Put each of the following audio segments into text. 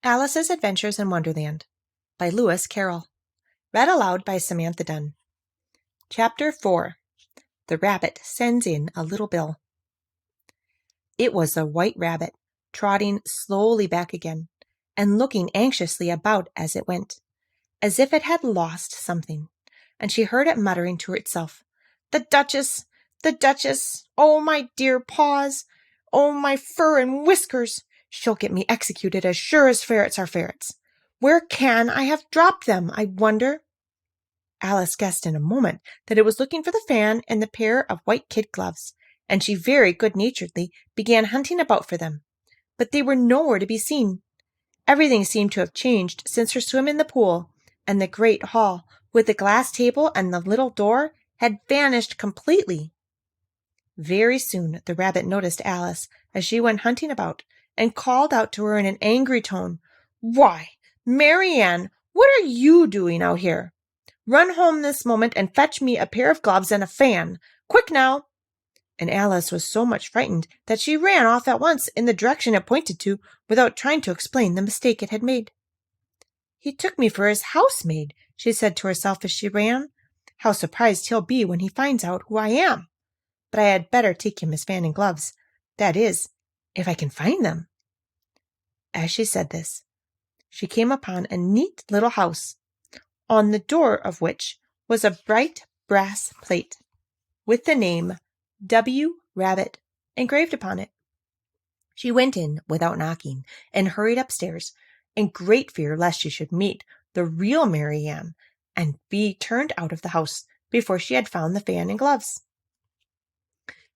Alice's Adventures in Wonderland by Lewis Carroll. Read aloud by Samantha Dunn. Chapter 4. The Rabbit Sends in a Little Bill. It was a white rabbit, trotting slowly back again, and looking anxiously about as it went, as if it had lost something, and she heard it muttering to itself, "The Duchess! The Duchess! Oh, my dear paws! Oh, my fur and whiskers! She'll get me executed as sure as ferrets are ferrets. Where can I have dropped them, I wonder?" Alice guessed in a moment that it was looking for the fan and the pair of white kid gloves, and she very good-naturedly began hunting about for them. But they were nowhere to be seen. Everything seemed to have changed since her swim in the pool, and the great hall, with the glass table and the little door, had vanished completely. Very soon the rabbit noticed Alice as she went hunting about, and called out to her in an angry tone, "Why, Marianne, what are you doing out here? Run home this moment and fetch me a pair of gloves and a fan. Quick now!" And Alice was so much frightened that she ran off at once in the direction it pointed to, without trying to explain the mistake it had made. "He took me for his housemaid," she said to herself as she ran. "How surprised he'll be when he finds out who I am. But I had better take him his fan and gloves. That is, if I can find them." As she said this, she came upon a neat little house, on the door of which was a bright brass plate, with the name W. Rabbit engraved upon it. She went in without knocking, and hurried upstairs, in great fear lest she should meet the real Marianne, and be turned out of the house before she had found the fan and gloves.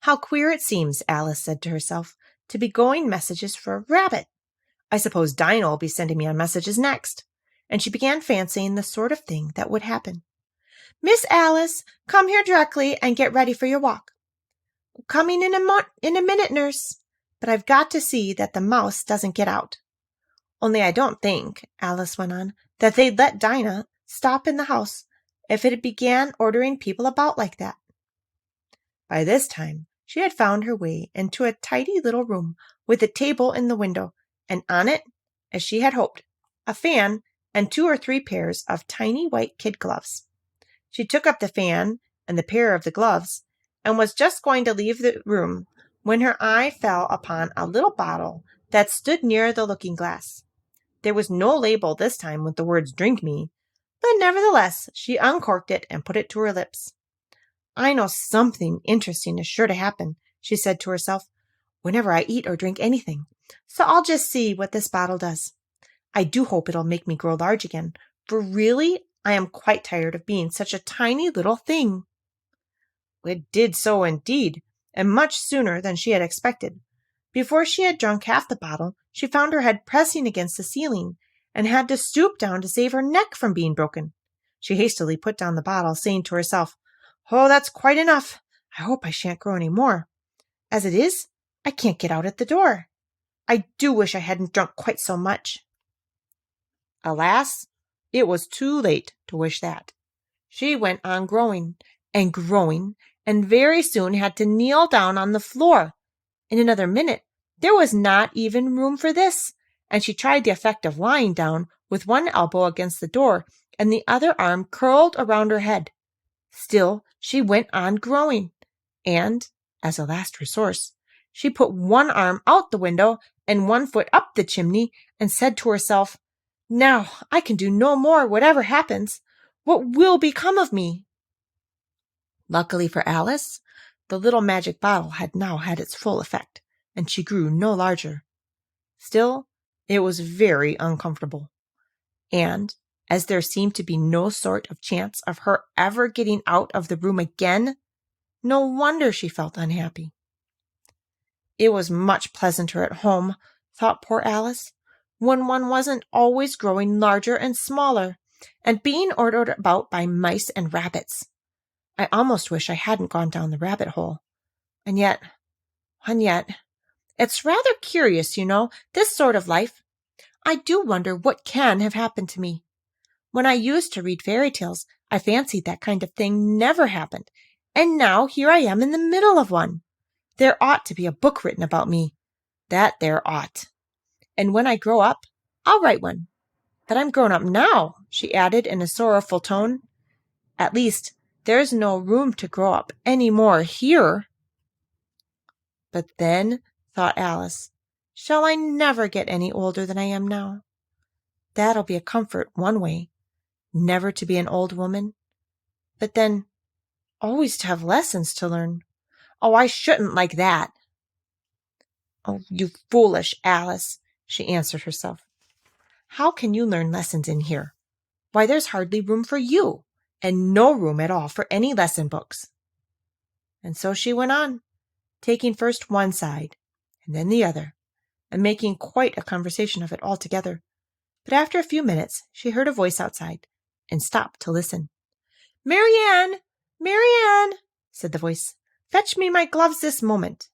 "How queer it seems," Alice said to herself, "to be going messages for a rabbit. I suppose Dinah will be sending me on messages next." And she began fancying the sort of thing that would happen. "Miss Alice, come here directly and get ready for your walk." "Coming in a minute, nurse. But I've got to see that the mouse doesn't get out. Only I don't think," Alice went on, "that they'd let Dinah stop in the house if it began ordering people about like that." By this time she had found her way into a tidy little room with a table in the window, and on it, as she had hoped, a fan and 2 or 3 pairs of tiny white kid gloves. She took up the fan and the pair of the gloves, and was just going to leave the room when her eye fell upon a little bottle that stood near the looking-glass. There was no label this time with the words "Drink me," but nevertheless she uncorked it and put it to her lips. "I know something interesting is sure to happen," she said to herself, "whenever I eat or drink anything, so I'll just see what this bottle does. I do hope it'll make me grow large again, for really I am quite tired of being such a tiny little thing." It did so indeed, and much sooner than she had expected. Before she had drunk half the bottle, she found her head pressing against the ceiling, and had to stoop down to save her neck from being broken. She hastily put down the bottle, saying to herself, "Oh, that's quite enough. I hope I shan't grow any more. As it is, I can't get out at the door. I do wish I hadn't drunk quite so much." Alas, it was too late to wish that. She went on growing, and very soon had to kneel down on the floor. In another minute, there was not even room for this, and she tried the effect of lying down with one elbow against the door and the other arm curled around her head. Still, she went on growing, and, as a last resource, she put one arm out the window and one foot up the chimney, and said to herself, "Now I can do no more, whatever happens. What will become of me?" Luckily for Alice, the little magic bottle had now had its full effect, and she grew no larger. Still, it was very uncomfortable, and as there seemed to be no sort of chance of her ever getting out of the room again, no wonder she felt unhappy. It was much pleasanter at home, thought poor Alice, when one wasn't always growing larger and smaller, and being ordered about by mice and rabbits. I almost wish I hadn't gone down the rabbit hole. And yet, it's rather curious, you know, this sort of life. I do wonder what can have happened to me. When I used to read fairy tales, I fancied that kind of thing never happened, and now here I am in the middle of one. There ought to be a book written about me. That there ought. And when I grow up, I'll write one. But I'm grown up now, she added in a sorrowful tone. At least, there's no room to grow up any more here. But then, thought Alice, shall I never get any older than I am now? That'll be a comfort one way, never to be an old woman. But then, always to have lessons to learn. Oh, I shouldn't like that. Oh, you foolish Alice, she answered herself. How can you learn lessons in here? Why, there's hardly room for you, and no room at all for any lesson books. And so she went on, taking first one side, and then the other, and making quite a conversation of it altogether. But after a few minutes, she heard a voice outside, and stopped to listen. "Marianne! Marianne!" said the voice. "Fetch me my gloves this moment."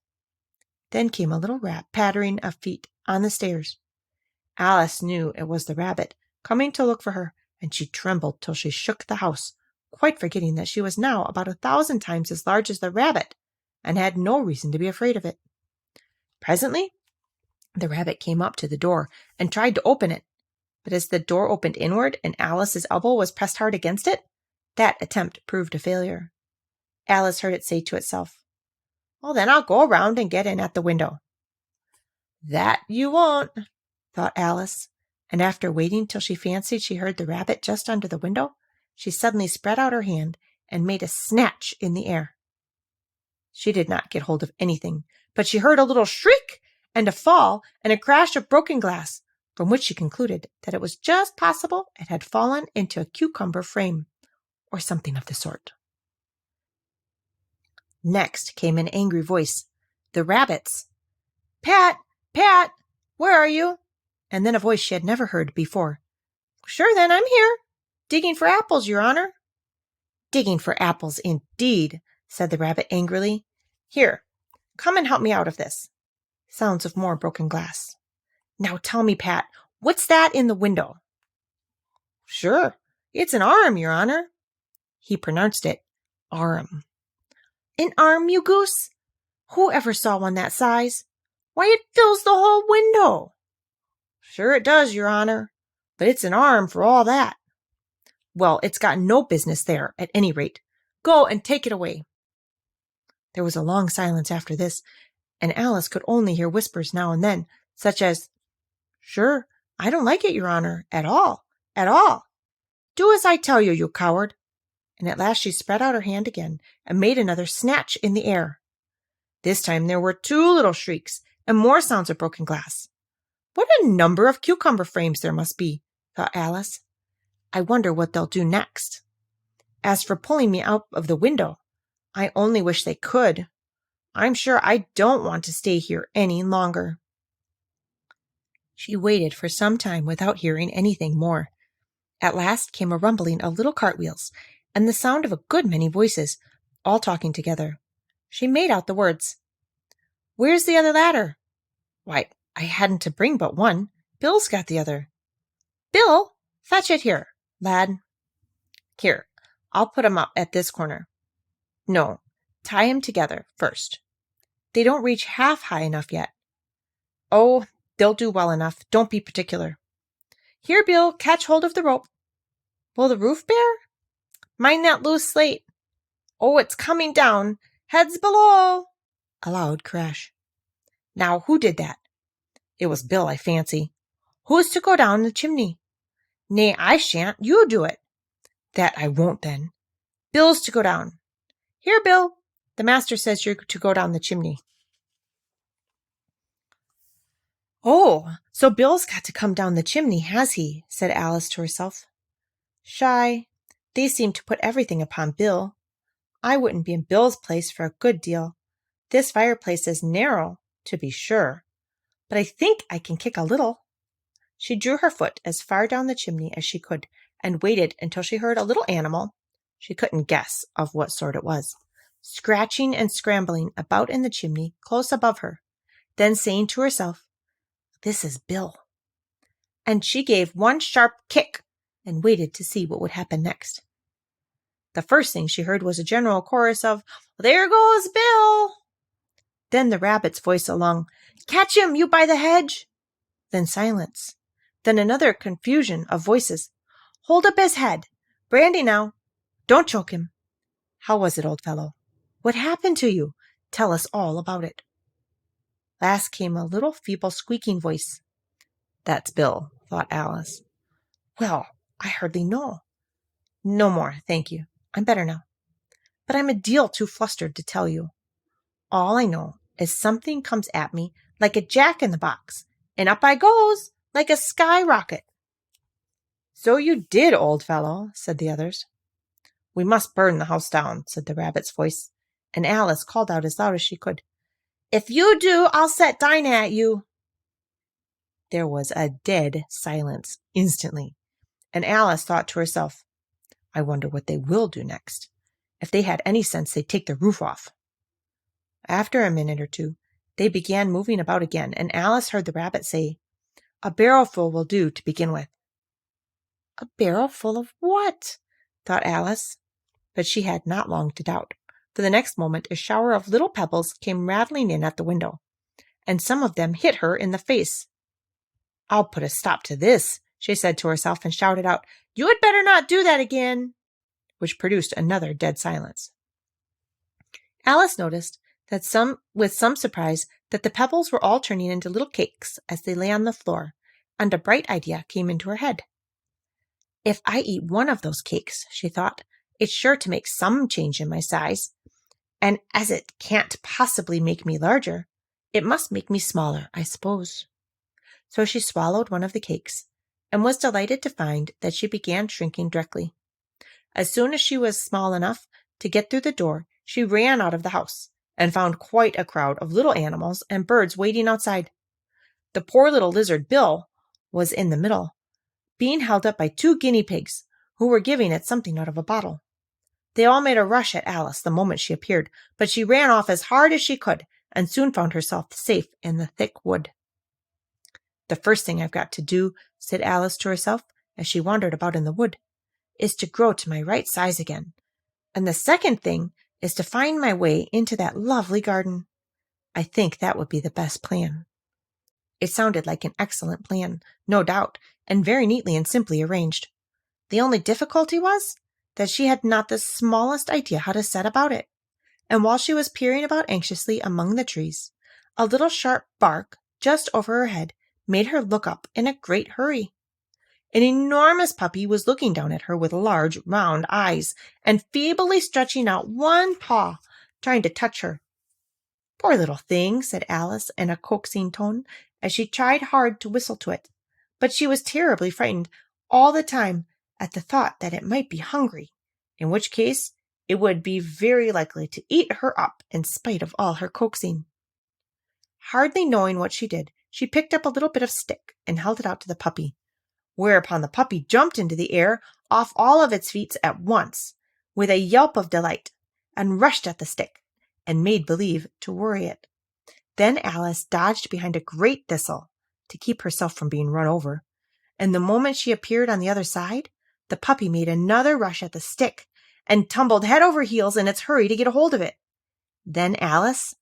Then came a little pattering of feet on the stairs. Alice knew it was the rabbit, coming to look for her, and she trembled till she shook the house, quite forgetting that she was now about 1,000 times as large as the rabbit, and had no reason to be afraid of it. Presently, the rabbit came up to the door and tried to open it, but as the door opened inward and Alice's elbow was pressed hard against it, that attempt proved a failure. Alice heard it say to itself, "Well, then I'll go around and get in at the window." "That you won't," thought Alice, and after waiting till she fancied she heard the rabbit just under the window, she suddenly spread out her hand and made a snatch in the air. She did not get hold of anything, but she heard a little shriek and a fall and a crash of broken glass, from which she concluded that it was just possible it had fallen into a cucumber frame, or something of the sort. Next came an angry voice, the rabbit's. "Pat! Pat! Where are you?" And then a voice she had never heard before. "Sure then, I'm here. Digging for apples, your honor." "Digging for apples, indeed," said the rabbit angrily. "Here, come and help me out of this." Sounds of more broken glass. "Now tell me, Pat, what's that in the window?" "Sure, it's an arm, your honor." He pronounced it arm. "An arm, you goose? Who ever saw one that size? Why, it fills the whole window." "Sure it does, your honor, but it's an arm for all that." "Well, it's got no business there, at any rate. Go and take it away." There was a long silence after this, and Alice could only hear whispers now and then, such as, "Sure, I don't like it, your honor, at all, at all. Do as I tell you, you coward." And at last she spread out her hand again and made another snatch in the air. This time there were 2 little shrieks and more sounds of broken glass. "What a number of cucumber frames there must be," thought Alice. "I wonder what they'll do next. As for pulling me out of the window, I only wish they could. I'm sure I don't want to stay here any longer." She waited for some time without hearing anything more. At last came a rumbling of little cartwheels, and the sound of a good many voices, all talking together. She made out the words, "Where's the other ladder?" "Why, I hadn't to bring but one. Bill's got the other." "Bill, fetch it here, lad." "Here, I'll put 'em up at this corner." "No, tie 'em together first. They don't reach half high enough yet." "Oh, they'll do well enough. Don't be particular." "Here, Bill, catch hold of the rope." "Will the roof bear?" "Mind that loose slate." "Oh, it's coming down. Heads below." A loud crash. "Now, who did that?" "It was Bill, I fancy." "Who's to go down the chimney?" "Nay, I shan't. You do it." "That I won't, then." "Bill's to go down." "Here, Bill. The master says you're to go down the chimney." "Oh, so Bill's got to come down the chimney, has he?" said Alice to herself. "Shy. They seem to put everything upon Bill. I wouldn't be in Bill's place for a good deal. This fireplace is narrow, to be sure, but I think I can kick a little." She drew her foot as far down the chimney as she could, and waited until she heard a little animal, she couldn't guess of what sort it was, scratching and scrambling about in the chimney close above her, then saying to herself, "This is Bill." And she gave one sharp kick and waited to see what would happen next. The first thing she heard was a general chorus of, "There goes Bill!" Then the rabbit's voice along, "Catch him, you by the hedge!" Then silence. Then another confusion of voices. Hold up his head. Brandy now. Don't choke him. How was it, old fellow? What happened to you? Tell us all about it. Last came a little feeble squeaking voice. That's Bill, thought Alice. Well, I hardly know. No more, thank you. I'm better now. But I'm a deal too flustered to tell you. All I know is something comes at me like a jack-in-the-box, and up I goes like a skyrocket. So you did, old fellow, said the others. We must burn the house down, said the rabbit's voice, and Alice called out as loud as she could. If you do, I'll set Dinah at you. There was a dead silence instantly, and Alice thought to herself, I wonder what they will do next. If they had any sense, they'd take the roof off. After a minute or two, they began moving about again, and Alice heard the rabbit say, A barrowful will do to begin with. A barrel full of what? Thought Alice. But she had not long to doubt, for the next moment a shower of little pebbles came rattling in at the window, and some of them hit her in the face. I'll put a stop to this, she said to herself, and shouted out, You had better not do that again, which produced another dead silence. Alice noticed that with some surprise that the pebbles were all turning into little cakes as they lay on the floor, and a bright idea came into her head. If I eat one of those cakes, she thought, it's sure to make some change in my size, and as it can't possibly make me larger, it must make me smaller, I suppose. So she swallowed one of the cakes, and was delighted to find that she began shrinking directly. As soon as she was small enough to get through the door, she ran out of the house, and found quite a crowd of little animals and birds waiting outside. The poor little lizard Bill was in the middle, being held up by 2 guinea pigs, who were giving it something out of a bottle. They all made a rush at Alice the moment she appeared, but she ran off as hard as she could, and soon found herself safe in the thick wood. The first thing I've got to do, said Alice to herself, as she wandered about in the wood, is to grow to my right size again. And the second thing is to find my way into that lovely garden. I think that would be the best plan. It sounded like an excellent plan, no doubt, and very neatly and simply arranged. The only difficulty was that she had not the smallest idea how to set about it. And while she was peering about anxiously among the trees, a little sharp bark just over her head made her look up in a great hurry. An enormous puppy was looking down at her with large, round eyes, and feebly stretching out one paw, trying to touch her. Poor little thing, said Alice in a coaxing tone, as she tried hard to whistle to it. But she was terribly frightened all the time at the thought that it might be hungry, in which case it would be very likely to eat her up in spite of all her coaxing. Hardly knowing what she did, she picked up a little bit of stick and held it out to the puppy, whereupon the puppy jumped into the air off all of its feet at once, with a yelp of delight, and rushed at the stick, and made believe to worry it. Then Alice dodged behind a great thistle to keep herself from being run over, and the moment she appeared on the other side, the puppy made another rush at the stick, and tumbled head over heels in its hurry to get a hold of it. Then Alice,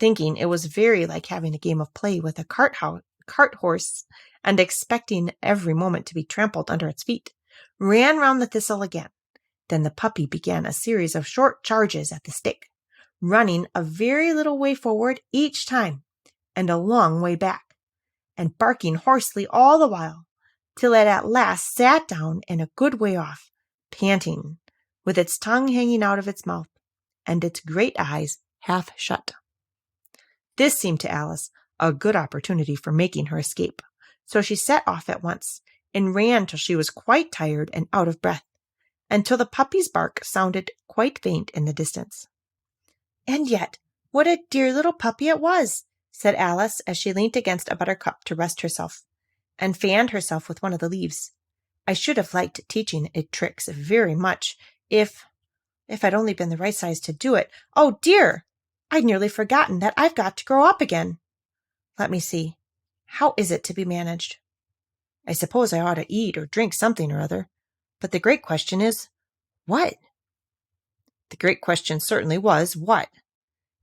thinking it was very like having a game of play with a cart horse, and expecting every moment to be trampled under its feet, ran round the thistle again. Then the puppy began a series of short charges at the stick, running a very little way forward each time, and a long way back, and barking hoarsely all the while, till it at last sat down in a good way off, panting, with its tongue hanging out of its mouth, and its great eyes half shut. This seemed to Alice a good opportunity for making her escape, so she set off at once, and ran till she was quite tired and out of breath, until the puppy's bark sounded quite faint in the distance. And yet, what a dear little puppy it was, said Alice as she leant against a buttercup to rest herself, and fanned herself with one of the leaves. I should have liked teaching it tricks very much, if I'd only been the right size to do it. Oh dear! I'd nearly forgotten that I've got to grow up again. Let me see. How is it to be managed? I suppose I ought to eat or drink something or other, but the great question is, what? The great question certainly was, what?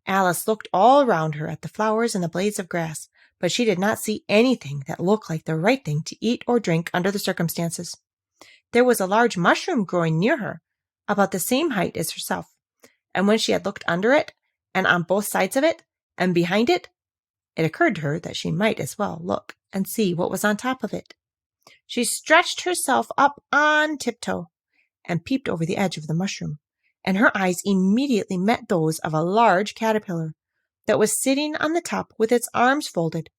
Alice looked all around her at the flowers and the blades of grass, but she did not see anything that looked like the right thing to eat or drink under the circumstances. There was a large mushroom growing near her, about the same height as herself, and when she had looked under it, and on both sides of it, and behind it, it occurred to her that she might as well look and see what was on top of it. She stretched herself up on tiptoe and peeped over the edge of the mushroom, and her eyes immediately met those of a large caterpillar that was sitting on the top with its arms folded,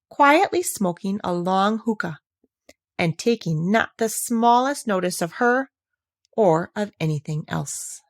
quietly smoking a long hookah, and taking not the smallest notice of her or of anything else.